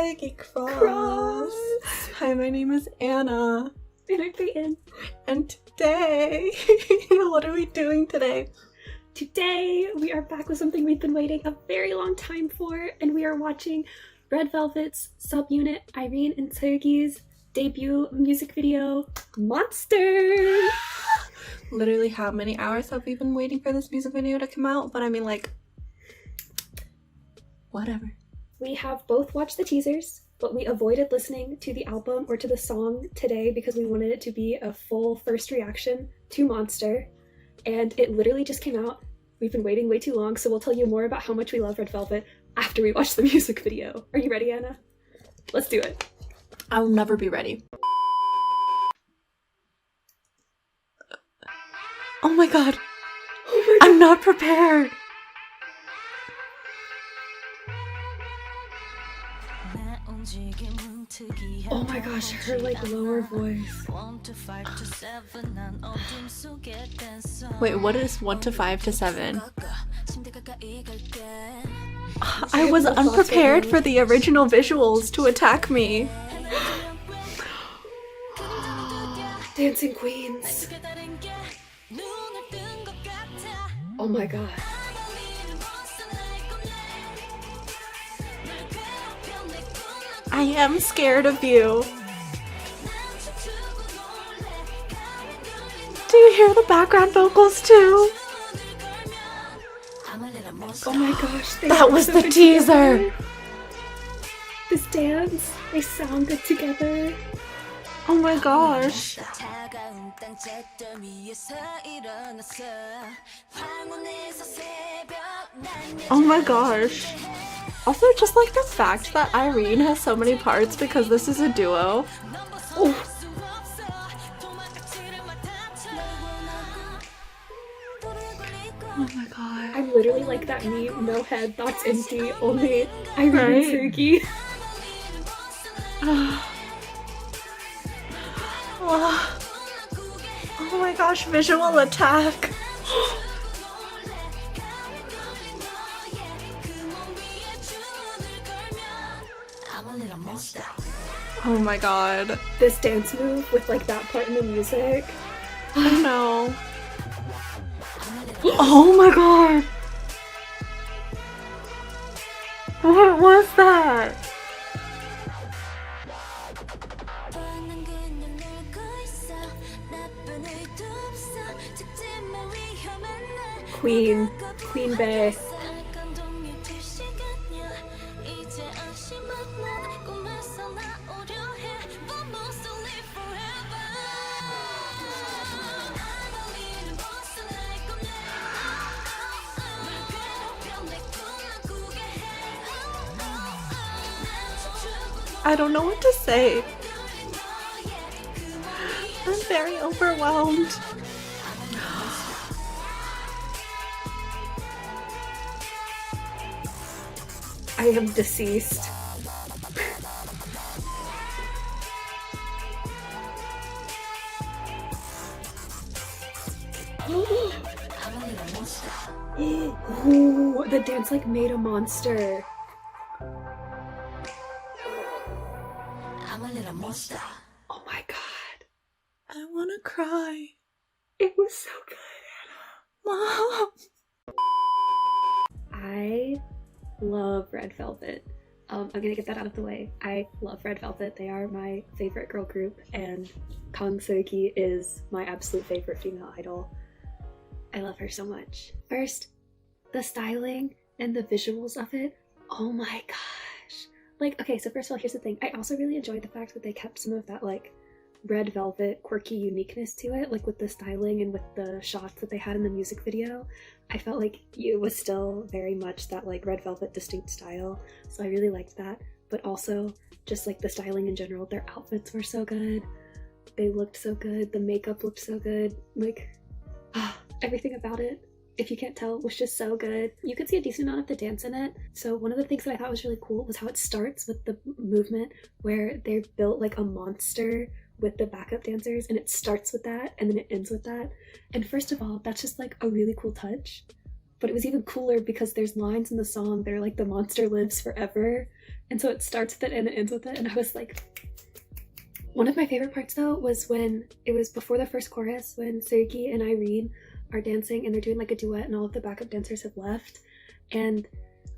Seulgi Cross. Hi, my name is Anna. And I'm Peyton. And today, what are we doing today? Today, we are back with something we've been waiting a very long time for, and we are watching Red Velvet's subunit Irene and Seulgi's debut music video, Monster! Literally, how many hours have we been waiting for this music video to come out? But I mean, like, whatever. We have both watched the teasers, but we avoided listening to the album or to the song today because we wanted it to be a full first reaction to Monster. And it literally just came out. We've been waiting way too long, so we'll tell you more about how much we love Red Velvet after we watch the music video. Are you ready, Anna? Let's do it. I'll never be ready. Oh my god. I'm not prepared. Oh my gosh, her like lower voice. Wait, what is 1 to 5 to 7? I was unprepared for the original visuals to attack me. Dancing Queens. Oh my god. I am scared of you. Do you hear the background vocals too? Oh my gosh. That was the teaser. Together. This dance, they sound good together. Oh my gosh. Oh my gosh. Also, just like the fact that Irene has so many parts because this is a duo. Oh. Oh my god. I'm literally like that meme, no head, thoughts empty, only Irene and Seulgi. Oh my gosh, visual attack. Oh my god. This dance move with like that part in the music. I know. Oh my god. What was that? Queen Bey. I don't know what to say. I'm very overwhelmed. I am deceased. Ooh, the dance like made a monster. Oh my god. I wanna cry. It was so good, Mom. I love Red Velvet. I'm gonna get that out of the way. I love Red Velvet. They are my favorite girl group, and Kang Seulgi is my absolute favorite female idol. I love her so much. First, the styling and the visuals of it. Oh my gosh. Like, okay, so first of all, here's the thing. I also really enjoyed the fact that they kept some of that, like, Red Velvet quirky uniqueness to it, like with the styling and with the shots that they had in the music video. I felt like it was still very much that, like, Red Velvet distinct style, so I really liked that. But also, just, like, the styling in general, their outfits were so good. They looked so good. The makeup looked so good. Like, everything about it, if you can't tell, was just so good. You could see a decent amount of the dance in it. So one of the things that I thought was really cool was how it starts with the movement where they've built like a monster with the backup dancers, and it starts with that and then it ends with that. And first of all, that's just like a really cool touch. But it was even cooler because there's lines in the song that are like, the monster lives forever. And so it starts with it and it ends with it, and I was like, one of my favorite parts though was when it was before the first chorus, when Seulgi and Irene are dancing and they're doing like a duet and all of the backup dancers have left. And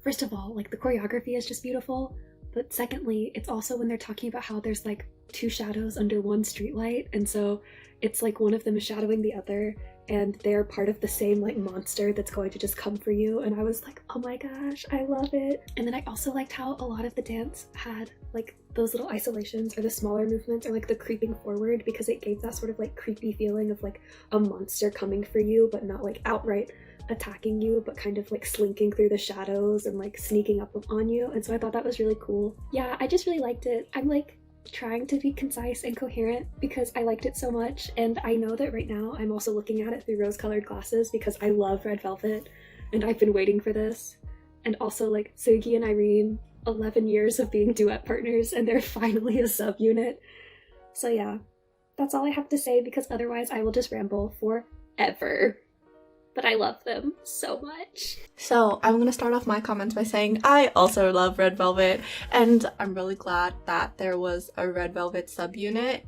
first of all, like the choreography is just beautiful, but secondly, it's also when they're talking about how there's like two shadows under one streetlight, and so it's like one of them is shadowing the other, and they're part of the same like monster that's going to just come for you. And I was like, oh my gosh, I love it. And then I also liked how a lot of the dance had like those little isolations or the smaller movements or like the creeping forward, because it gave that sort of like creepy feeling of like a monster coming for you, but not like outright attacking you, but kind of like slinking through the shadows and like sneaking up on you. And so I thought that was really cool. Yeah, I just really liked it. I'm like trying to be concise and coherent because I liked it so much, and I know that right now I'm also looking at it through rose-colored glasses because I love Red Velvet and I've been waiting for this. And also like Seulgi and Irene, 11 years of being duet partners, and they're finally a subunit. So yeah, that's all I have to say, because otherwise I will just ramble forever. But I love them so much. So I'm going to start off my comments by saying I also love Red Velvet, and I'm really glad that there was a Red Velvet subunit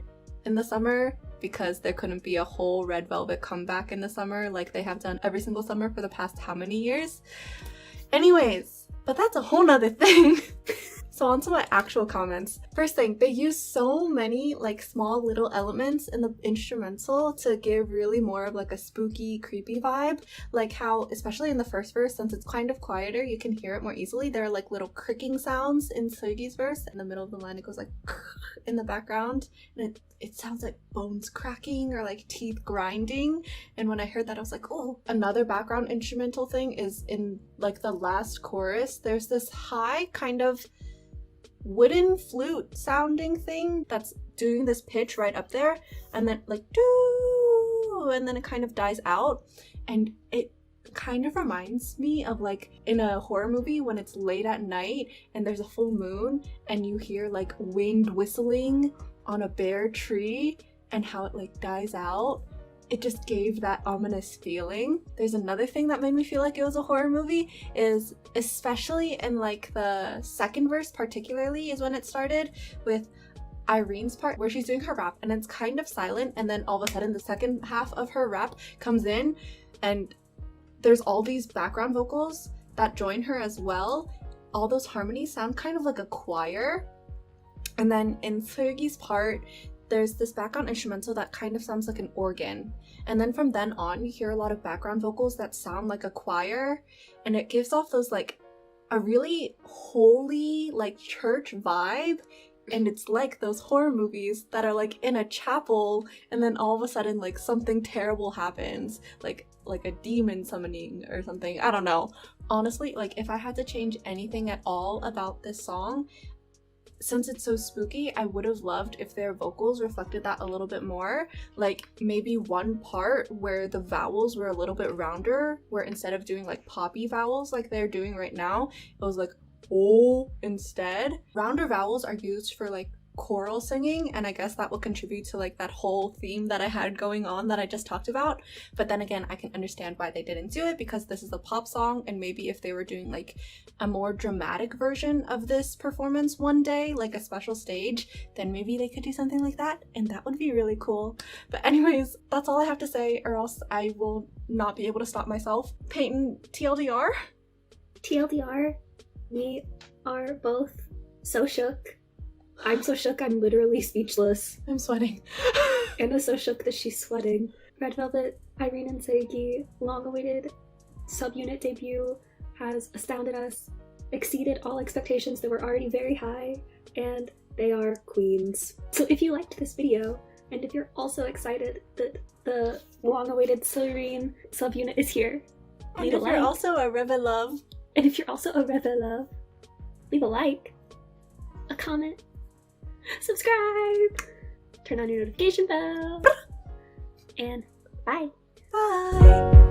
in the summer, because there couldn't be a whole Red Velvet comeback in the summer like they have done every single summer for the past how many years. Anyways, but that's a whole nother thing. So on to my actual comments. First thing, they use so many like small little elements in the instrumental to give really more of like a spooky, creepy vibe. Like how, especially in the first verse, since it's kind of quieter, you can hear it more easily. There are like little cricking sounds in Seulgi's verse. In the middle of the line, it goes like in the background, and it sounds like bones cracking or like teeth grinding. And when I heard that, I was like, oh. Another background instrumental thing is in like the last chorus, there's this high kind of wooden flute sounding thing that's doing this pitch right up there, and then like doo, and then it kind of dies out, and it kind of reminds me of like in a horror movie when it's late at night and there's a full moon and you hear like wind whistling on a bare tree and how it like dies out. It just gave that ominous feeling. There's another thing that made me feel like it was a horror movie, is especially in like the second verse particularly, is when it started with Irene's part where she's doing her rap and it's kind of silent, and then all of a sudden the second half of her rap comes in and there's all these background vocals that join her as well. All those harmonies sound kind of like a choir. And then in Seulgi's part, there's this background instrumental that kind of sounds like an organ. And then from then on, you hear a lot of background vocals that sound like a choir. And it gives off those like a really holy like church vibe. And it's like those horror movies that are like in a chapel and then all of a sudden like something terrible happens. Like a demon summoning or something. I don't know. Honestly, like if I had to change anything at all about this song, since it's so spooky, I would have loved if their vocals reflected that a little bit more. Like maybe one part where the vowels were a little bit rounder, where instead of doing like poppy vowels like they're doing right now, it was like oh instead. Rounder vowels are used for like choral singing, and I guess that will contribute to like that whole theme that I had going on that I just talked about. But then again, I can understand why they didn't do it, because this is a pop song, and maybe if they were doing like a more dramatic version of this performance one day, like a special stage, then maybe they could do something like that, and that would be really cool. But anyways, that's all I have to say, or else I will not be able to stop myself. Peyton, TLDR? TLDR, we are both so shook. I'm so shook I'm literally speechless. I'm sweating. Anna's so shook that she's sweating. Red Velvet, Irene and Seulgi, long-awaited subunit debut has astounded us, exceeded all expectations that were already very high, and they are queens. So if you liked this video, and if you're also excited that the long-awaited Irene subunit is here, leave a like. You're also a Reva Love. And if you're also a Reva Love, leave a like, a comment, subscribe, turn on your notification bell, and bye. Bye.